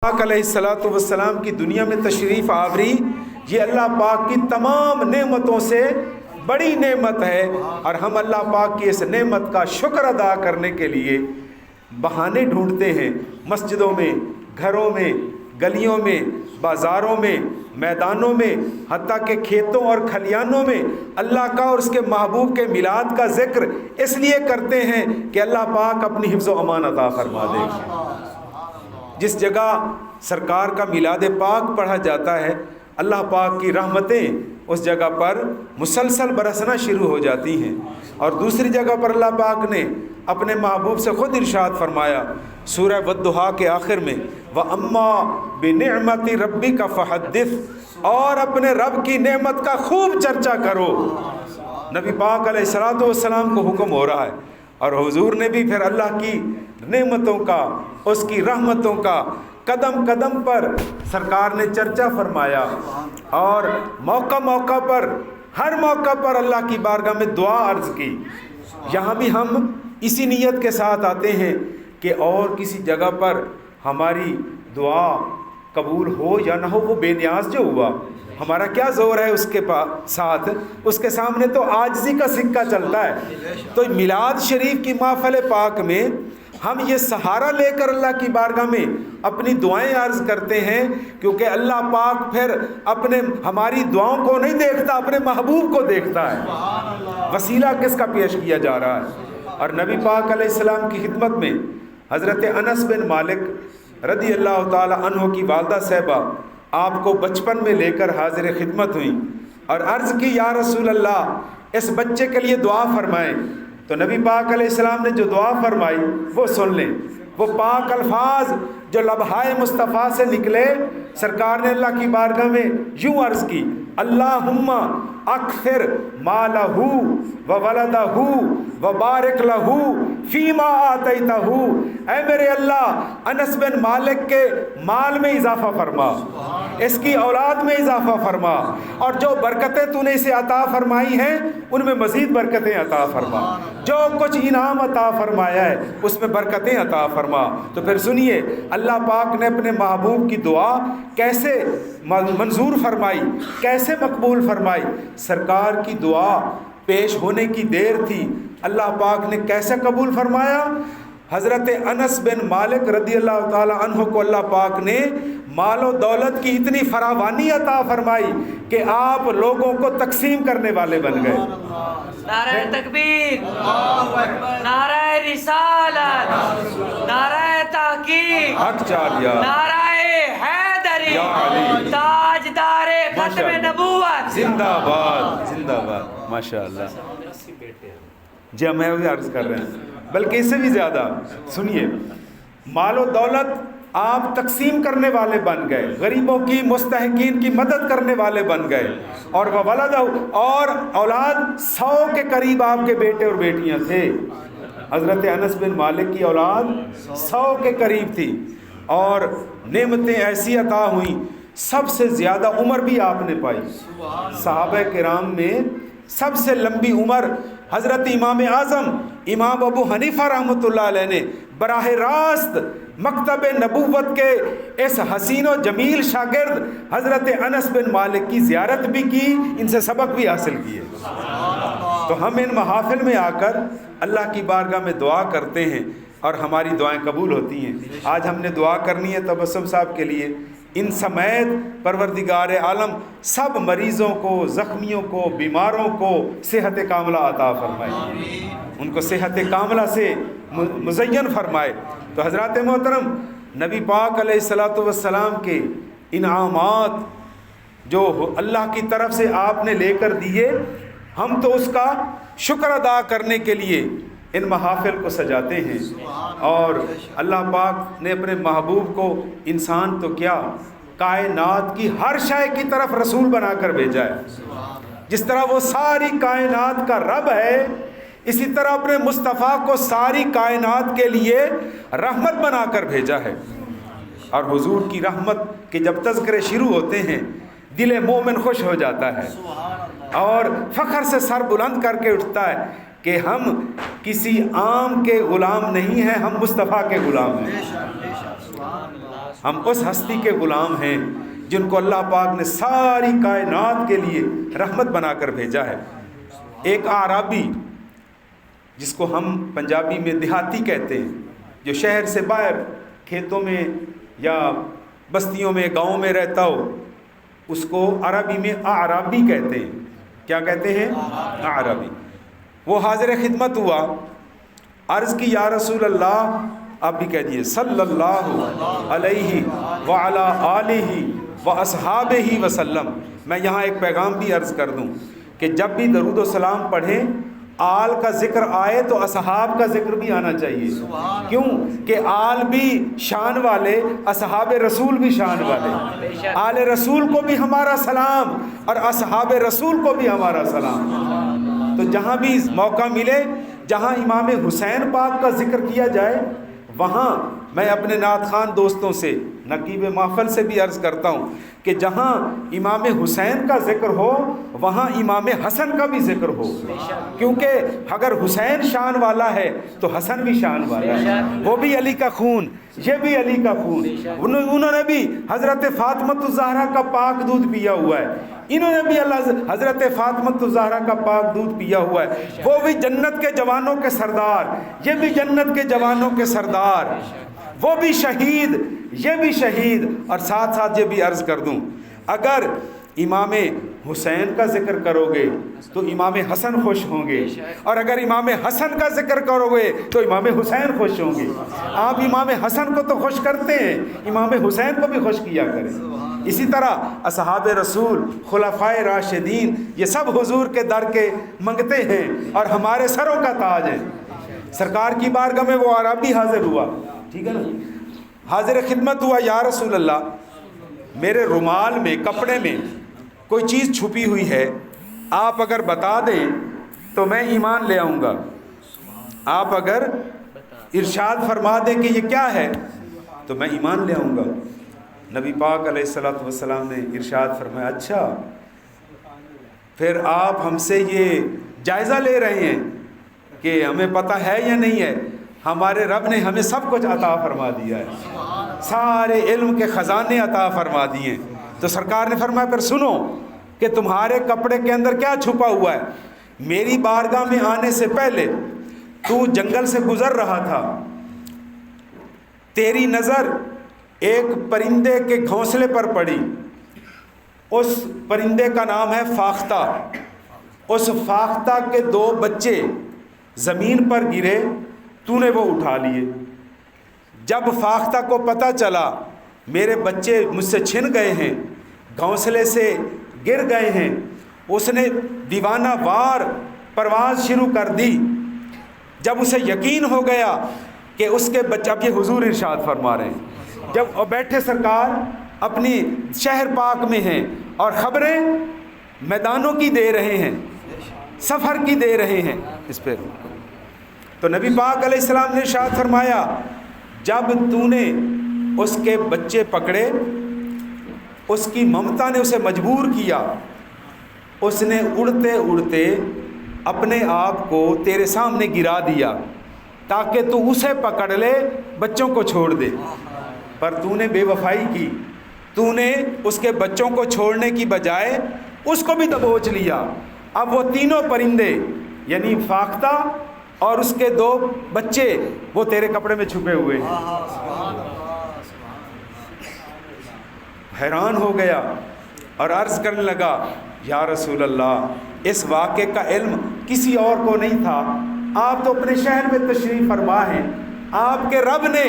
پاک علیہ الصلوۃ والسلام کی دنیا میں تشریف آوری یہ اللہ پاک کی تمام نعمتوں سے بڑی نعمت ہے، اور ہم اللہ پاک کی اس نعمت کا شکر ادا کرنے کے لیے بہانے ڈھونڈتے ہیں، مسجدوں میں، گھروں میں، گلیوں میں، بازاروں میں، میدانوں میں، حتیٰ کہ کھیتوں اور کھلیانوں میں اللہ کا اور اس کے محبوب کے میلاد کا ذکر اس لیے کرتے ہیں کہ اللہ پاک اپنی حفظ و امان عطا فرما دے۔ جس جگہ سرکار کا میلاد پاک پڑھا جاتا ہے، اللہ پاک کی رحمتیں اس جگہ پر مسلسل برسنا شروع ہو جاتی ہیں، اور دوسری جگہ پر اللہ پاک نے اپنے محبوب سے خود ارشاد فرمایا سورہ والضحیٰ کے آخر میں، وَأَمَّا بِنِعْمَةِ رَبِّكَ فَحَدِّثْ، اور اپنے رب کی نعمت کا خوب چرچا کرو۔ نبی پاک علیہ الصلوۃ والسلام کو حکم ہو رہا ہے، اور حضور نے بھی پھر اللہ کی نعمتوں کا، اس کی رحمتوں کا قدم قدم پر سرکار نے چرچا فرمایا، اور موقع موقع پر، ہر موقع پر اللہ کی بارگاہ میں دعا عرض کی۔ یہاں بھی ہم اسی نیت کے ساتھ آتے ہیں کہ اور کسی جگہ پر ہماری دعا قبول ہو یا نہ ہو، وہ بے نیاز جو ہوا، ہمارا کیا زور ہے اس کے ساتھ، اس کے سامنے تو عاجزی کا سکہ چلتا ہے۔ تو میلاد شریف کی محفل پاک میں ہم یہ سہارا لے کر اللہ کی بارگاہ میں اپنی دعائیں عرض کرتے ہیں، کیونکہ اللہ پاک پھر اپنے ہماری دعاؤں کو نہیں دیکھتا، اپنے محبوب کو دیکھتا ہے۔ وسیلہ کس کا پیش کیا جا رہا ہے؟ اور نبی پاک علیہ السلام کی خدمت میں حضرت انس بن مالک رضی اللہ تعالی عنہ کی والدہ صاحبہ آپ کو بچپن میں لے کر حاضر خدمت ہوئیں اور عرض کی، یا رسول اللہ اس بچے کے لیے دعا فرمائیں۔ تو نبی پاک علیہ السلام نے جو دعا فرمائی وہ سن لیں، وہ پاک الفاظ جو لبہائے مصطفیٰ سے نکلے، سرکار نے اللہ کی بارگاہ میں یوں عرض کی، اللہم اکثر مالہ و ولدہ و بارک لہ فیما آتیتہ، اے میرے اللہ انس بن مالک کے مال میں اضافہ فرما، اس کی اولاد میں اضافہ فرما، اور جو برکتیں تو نے اسے عطا فرمائی ہیں ان میں مزید برکتیں عطا فرما، جو کچھ انعام عطا فرمایا ہے اس میں برکتیں عطا فرما۔ تو پھر سنیے اللہ پاک نے اپنے محبوب کی دعا کیسے منظور فرمائی، کیسے مقبول فرمائی۔ سرکار کی دعا پیش ہونے کی دیر تھی، اللہ پاک نے کیسے قبول فرمایا؟ حضرت انس بن مالک رضی اللہ تعالی عنہ کو اللہ پاک نے مال و دولت کی اتنی فراوانی عطا فرمائی کہ آپ لوگوں کو تقسیم کرنے والے بن گئے۔ نعرہ تکبیر، نعرہ رسالت، نعرہ تحقیق، حق چالیہ، نعرہ حیدری، تاجدار ختم نبوت، زندہ باد، زندہ باد، ماشاءاللہ۔ جی ہم بھی عرض کر رہے ہیں، بلکہ اس سے بھی زیادہ سنیے، مال و دولت آپ تقسیم کرنے والے بن گئے، غریبوں کی، مستحقین کی مدد کرنے والے بن گئے، اور وولدہ، اور اولاد 100 کے قریب آپ کے بیٹے اور بیٹیاں تھے۔ حضرت انس بن مالک کی اولاد 100 کے قریب تھی، اور نعمتیں ایسی عطا ہوئیں، سب سے زیادہ عمر بھی آپ نے پائی۔ صحابہ کرام میں سب سے لمبی عمر حضرت امام اعظم امام ابو حنیفہ رحمۃ اللہ علیہ نے براہ راست مکتب نبوت کے اس حسین و جمیل شاگرد حضرت انس بن مالک کی زیارت بھی کی، ان سے سبق بھی حاصل کیے۔ تو ہم ان محافل میں آ کر اللہ کی بارگاہ میں دعا کرتے ہیں اور ہماری دعائیں قبول ہوتی ہیں۔ آج ہم نے دعا کرنی ہے تبسم صاحب کے لیے، ان سمیت پروردگار عالم سب مریضوں کو، زخمیوں کو، بیماروں کو صحت کاملہ عطا فرمائے، ان کو صحت کاملہ سے مزین فرمائے۔ تو حضرات محترم، نبی پاک علیہ الصلوۃ والسلام کے انعامات جو اللہ کی طرف سے آپ نے لے کر دیے، ہم تو اس کا شکر ادا کرنے کے لیے ان محافل کو سجاتے ہیں، اور اللہ پاک نے اپنے محبوب کو انسان تو کیا کائنات کی ہر شے کی طرف رسول بنا کر بھیجا ہے۔ جس طرح وہ ساری کائنات کا رب ہے، اسی طرح اپنے مصطفیٰ کو ساری کائنات کے لیے رحمت بنا کر بھیجا ہے۔ اور حضور کی رحمت کے جب تذکرے شروع ہوتے ہیں دل مومن خوش ہو جاتا ہے اور فخر سے سر بلند کر کے اٹھتا ہے کہ ہم کسی عام کے غلام نہیں ہیں، ہم مصطفیٰ کے غلام ہیں۔ ہم اس ہستی کے غلام ہیں جن کو اللہ پاک نے ساری کائنات کے لیے رحمت بنا کر بھیجا ہے۔ ایک اعرابی، جس کو ہم پنجابی میں دیہاتی کہتے ہیں، جو شہر سے باہر کھیتوں میں یا بستیوں میں گاؤں میں رہتا ہو، اس کو عربی میں اعرابی کہتے ہیں۔ کیا کہتے ہیں؟ اعرابی۔ وہ حاضر خدمت ہوا، عرض کی یا رسول اللہ، آپ بھی کہہ دیے صلی اللہ علیہ وعلی آلہ واصحابہ وسلم۔ میں یہاں ایک پیغام بھی عرض کر دوں کہ جب بھی درود و سلام پڑھیں، آل کا ذکر آئے تو اصحاب کا ذکر بھی آنا چاہیے۔ کیوں کہ آل بھی شان والے، اصحاب رسول بھی شان والے۔ آل رسول کو بھی ہمارا سلام اور اصحاب رسول کو بھی ہمارا سلام۔ تو جہاں بھی موقع ملے، جہاں امام حسین پاک کا ذکر کیا جائے، وہاں میں اپنے نعت خوان دوستوں سے، نقیب محفل سے بھی عرض کرتا ہوں کہ جہاں امام حسین کا ذکر ہو، وہاں امام حسن کا بھی ذکر ہو، کیونکہ اگر حسین شان والا ہے تو حسن بھی شان والا ہے۔ وہ بھی علی کا خون، یہ بھی علی کا خون۔ انہوں نے بھی حضرت فاطمۃ الزہرا کا پاک دودھ پیا ہوا ہے، انہوں نے بھی حضرت فاطمۃ الزہرا کا پاک دودھ پیا ہوا ہے۔ وہ بھی جنت کے جوانوں کے سردار، یہ بھی جنت کے جوانوں کے سردار۔ وہ بھی شہید، یہ بھی شہید۔ اور ساتھ ساتھ یہ بھی عرض کر دوں، اگر امام حسین کا ذکر کرو گے تو امام حسن خوش ہوں گے، اور اگر امام حسن کا ذکر کرو گے تو امام حسین خوش ہوں گے۔ آپ امام حسن کو تو خوش کرتے ہیں، امام حسین کو بھی خوش کیا کریں۔ اسی طرح اصحاب رسول، خلفائے راشدین، یہ سب حضور کے در کے منگتے ہیں اور ہمارے سروں کا تاج ہے۔ سرکار کی بارگاہ میں وہ عربی حاضر ہوا، ٹھیک ہے نا، حاضر خدمت ہوا، یا رسول اللہ میرے رومال میں، کپڑے میں کوئی چیز چھپی ہوئی ہے، آپ اگر بتا دیں تو میں ایمان لے آؤں گا۔ آپ اگر ارشاد فرما دیں کہ یہ کیا ہے تو میں ایمان لے آؤں گا۔ نبی پاک علیہ الصلوۃ والسلام نے ارشاد فرمایا، اچھا پھر آپ ہم سے یہ جائزہ لے رہے ہیں کہ ہمیں پتہ ہے یا نہیں ہے؟ ہمارے رب نے ہمیں سب کچھ عطا فرما دیا ہے، سارے علم کے خزانے عطا فرما دیے۔ تو سرکار نے فرمایا پھر سنو کہ تمہارے کپڑے کے اندر کیا چھپا ہوا ہے۔ میری بارگاہ میں آنے سے پہلے تو جنگل سے گزر رہا تھا، تیری نظر ایک پرندے کے گھونسلے پر پڑی، اس پرندے کا نام ہے فاختہ۔ اس فاختہ کے 2 بچے زمین پر گرے، تو نے وہ اٹھا لیے۔ جب فاختہ کو پتہ چلا میرے بچے مجھ سے چھن گئے ہیں، گھونسلے سے گر گئے ہیں، اس نے دیوانہ وار پرواز شروع کر دی۔ جب اسے یقین ہو گیا کہ اس کے بچے، اب یہ حضور ارشاد فرما رہے ہیں، جب بیٹھے سرکار اپنی شہر پاک میں ہیں اور خبریں میدانوں کی دے رہے ہیں، سفر کی دے رہے ہیں، اس پہ تو نبی پاک علیہ السلام نے ارشاد فرمایا، جب تو نے اس کے بچے پکڑے، اس کی ممتا نے اسے مجبور کیا، اس نے اڑتے اڑتے اپنے آپ کو تیرے سامنے گرا دیا تاکہ تو اسے پکڑ لے، بچوں کو چھوڑ دے، پر تو نے بے وفائی کی، تو نے اس کے بچوں کو چھوڑنے کی بجائے اس کو بھی دبوچ لیا۔ اب وہ تینوں پرندے یعنی فاختہ اور اس کے 2 بچے وہ تیرے کپڑے میں چھپے ہوئے ہیں۔ حیران ہو گیا اور عرض کرنے لگا، یا رسول اللہ اس واقعے کا علم کسی اور کو نہیں تھا، آپ تو اپنے شہر میں تشریف فرما ہیں، آپ کے رب نے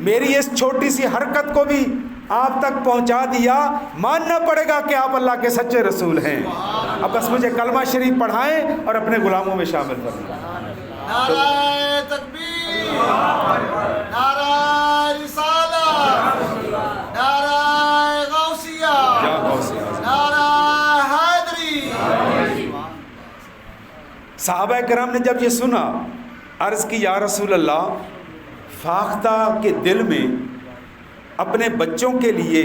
میری اس چھوٹی سی حرکت کو بھی آپ تک پہنچا دیا، ماننا پڑے گا کہ آپ اللہ کے سچے رسول ہیں۔ اب بس مجھے کلمہ شریف پڑھائیں اور اپنے غلاموں میں شامل کریں۔ نعرہ تکبیر، نعرہ رسالت، نعرہ غوثیہ، نعرہ حیدری۔ صحابہ کرام نے جب یہ سنا، عرض کی یا رسول اللہ فاختہ کے دل میں اپنے بچوں کے لیے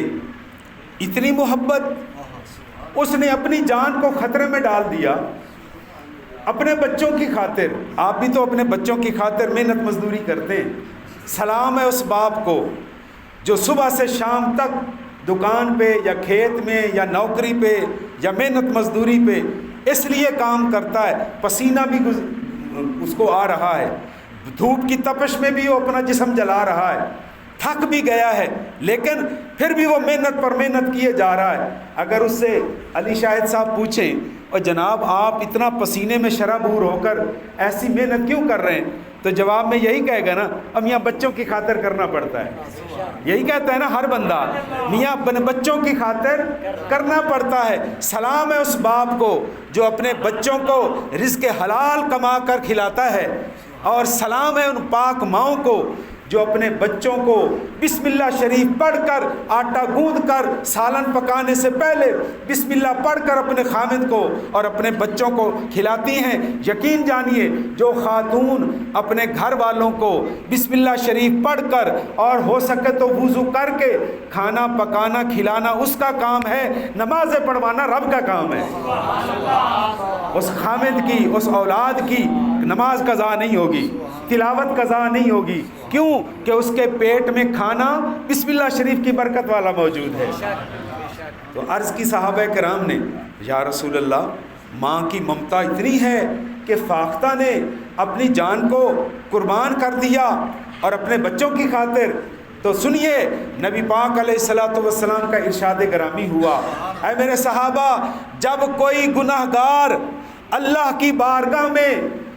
اتنی محبت، اس نے اپنی جان کو خطرے میں ڈال دیا اپنے بچوں کی خاطر۔ آپ بھی تو اپنے بچوں کی خاطر محنت مزدوری کرتے ہیں۔ سلام ہے اس باپ کو جو صبح سے شام تک دکان پہ یا کھیت میں یا نوکری پہ یا محنت مزدوری پہ اس لیے کام کرتا ہے، پسینہ بھی اس کو آ رہا ہے، دھوپ کی تپش میں بھی وہ اپنا جسم جلا رہا ہے، تھک بھی گیا ہے، لیکن پھر بھی وہ محنت پر محنت کیے جا رہا ہے۔ اگر اس سے علی شاہد صاحب پوچھیں اور جناب آپ اتنا پسینے میں شرابور ہو کر ایسی محنت کیوں کر رہے ہیں، تو جواب میں یہی کہے گا نا، اب میاں بچوں کی خاطر کرنا پڑتا ہے۔ یہی کہتا ہے نا ہر بندہ، میاں اپنے بچوں کی خاطر کرنا پڑتا ہے۔ سلام ہے اس باپ کو جو اپنے بچوں کو رزق حلال کما کر کھلاتا ہے، اور سلام ہے ان پاک ماؤں کو جو اپنے بچوں کو بسم اللہ شریف پڑھ کر آٹا گوندھ کر سالن پکانے سے پہلے بسم اللہ پڑھ کر اپنے خامد کو اور اپنے بچوں کو کھلاتی ہیں۔ یقین جانیے جو خاتون اپنے گھر والوں کو بسم اللہ شریف پڑھ کر اور ہو سکے تو وضو کر کے کھانا پکانا کھلانا اس کا کام ہے، نمازیں پڑھوانا رب کا کام ہے۔ اس خامد کی، اس اولاد کی نماز قضا نہیں ہوگی، تلاوت قضا نہیں ہوگی، کیوں کہ اس کے پیٹ میں کھانا بسم اللہ شریف کی برکت والا موجود ہے۔ تو عرض کی صحابہ کرام نے، یا رسول اللہ ماں کی ممتا اتنی ہے کہ فاختہ نے اپنی جان کو قربان کر دیا اور اپنے بچوں کی خاطر۔ تو سنیے نبی پاک علیہ الصلوۃ والسلام کا ارشاد گرامی ہوا، اے میرے صحابہ، جب کوئی گناہ گار اللہ کی بارگاہ میں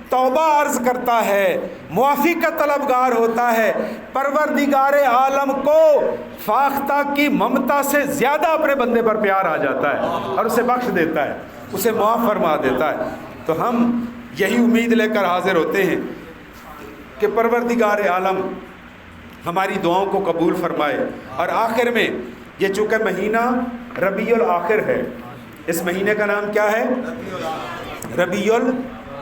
توبہ عرض کرتا ہے، معافی کا طلبگار ہوتا ہے، پروردگار عالم کو فاختہ کی ممتا سے زیادہ اپنے بندے پر پیار آ جاتا ہے اور اسے بخش دیتا ہے، اسے معاف فرما دیتا ہے۔ تو ہم یہی امید لے کر حاضر ہوتے ہیں کہ پروردگار عالم ہماری دعاؤں کو قبول فرمائے۔ اور آخر میں یہ چونکہ مہینہ ربیع الاخر ہے، اس مہینے کا نام کیا ہے؟ ربیع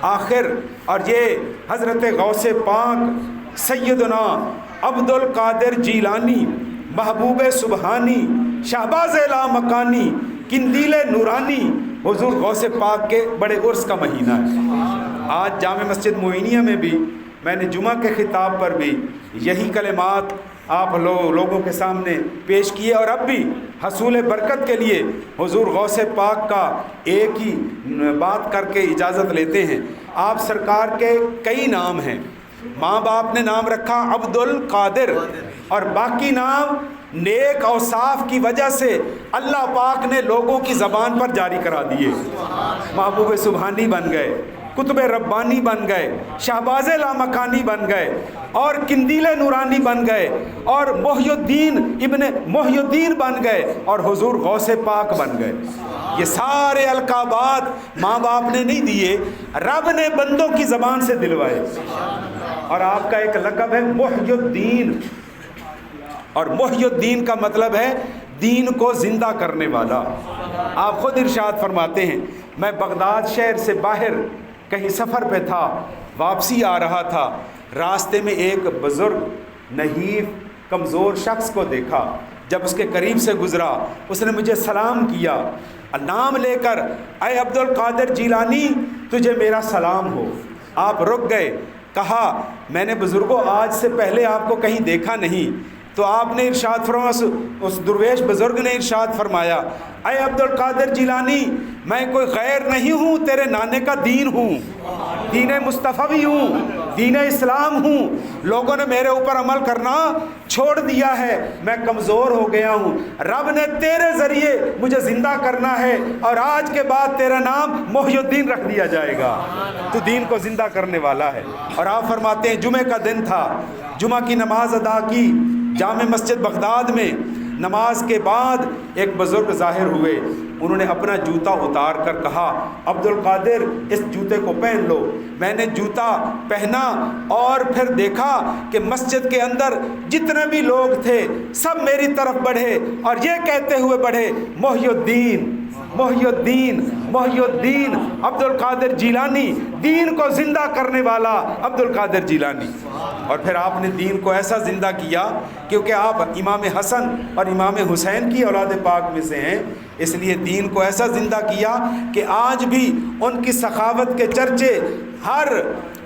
آخر، اور یہ حضرت غوث پاک سیدنا عبد القادر جیلانی محبوب سبحانی شہباز لا مکانی قندیل نورانی حضور غوث پاک کے بڑے عرس کا مہینہ ہے۔ آج جامع مسجد معینیہ میں بھی میں نے جمعہ کے خطاب پر بھی یہی کلمات آپ لوگوں کے سامنے پیش کیے، اور اب بھی حصول برکت کے لیے حضور غوث پاک کا ایک ہی بات کر کے اجازت لیتے ہیں۔ آپ سرکار کے کئی نام ہیں، ماں باپ نے نام رکھا عبد القادر، اور باقی نام نیک اوصاف کی وجہ سے اللہ پاک نے لوگوں کی زبان پر جاری کرا دیے۔ محبوب سبحانی بن گئے، کتب ربانی بن گئے، شہباز لامکانی بن گئے، اور قندیل نورانی بن گئے، اور محی الدین ابن محی الدین بن گئے، اور حضور غوث پاک بن گئے۔ یہ سارے القابات ماں باپ نے نہیں دیے، رب نے بندوں کی زبان سے دلوائے۔ اور آپ کا ایک لقب ہے محی الدین، اور محی الدین کا مطلب ہے دین کو زندہ کرنے والا۔ آپ خود ارشاد فرماتے ہیں، میں بغداد شہر سے باہر کہیں سفر پہ تھا، واپسی آ رہا تھا، راستے میں ایک بزرگ نحیف کمزور شخص کو دیکھا۔ جب اس کے قریب سے گزرا اس نے مجھے سلام کیا، نام لے کر، اے عبد القادر جیلانی تجھے میرا سلام ہو۔ آپ رک گئے، کہا میں نے بزرگوں آج سے پہلے آپ کو کہیں دیکھا نہیں۔ تو آپ نے ارشاد فرمایا، اس درویش بزرگ نے ارشاد فرمایا، اے عبد القادر جیلانی میں کوئی غیر نہیں ہوں، تیرے نانے کا دین ہوں، دین مصطفی ہوں، دین اسلام ہوں۔ لوگوں نے میرے اوپر عمل کرنا چھوڑ دیا ہے، میں کمزور ہو گیا ہوں، رب نے تیرے ذریعے مجھے زندہ کرنا ہے، اور آج کے بعد تیرا نام محی الدین رکھ دیا جائے گا، تو دین کو زندہ کرنے والا ہے۔ اور آپ فرماتے ہیں جمعہ کا دن تھا، جمعہ کی نماز ادا کی جامع مسجد بغداد میں۔ نماز کے بعد ایک بزرگ ظاہر ہوئے، انہوں نے اپنا جوتا اتار کر کہا، عبد القادر اس جوتے کو پہن لو۔ میں نے جوتا پہنا اور پھر دیکھا کہ مسجد کے اندر جتنے بھی لوگ تھے سب میری طرف بڑھے اور یہ کہتے ہوئے بڑھے، محی الدین محی الدین محی الدین عبد القادر جیلانی، دین کو زندہ کرنے والا عبد القادر جیلانی۔ اور پھر آپ نے دین کو ایسا زندہ کیا، کیونکہ آپ امام حسن اور امام حسین کی اولاد پاک میں سے ہیں، اس لیے دین کو ایسا زندہ کیا کہ آج بھی ان کی سخاوت کے چرچے ہر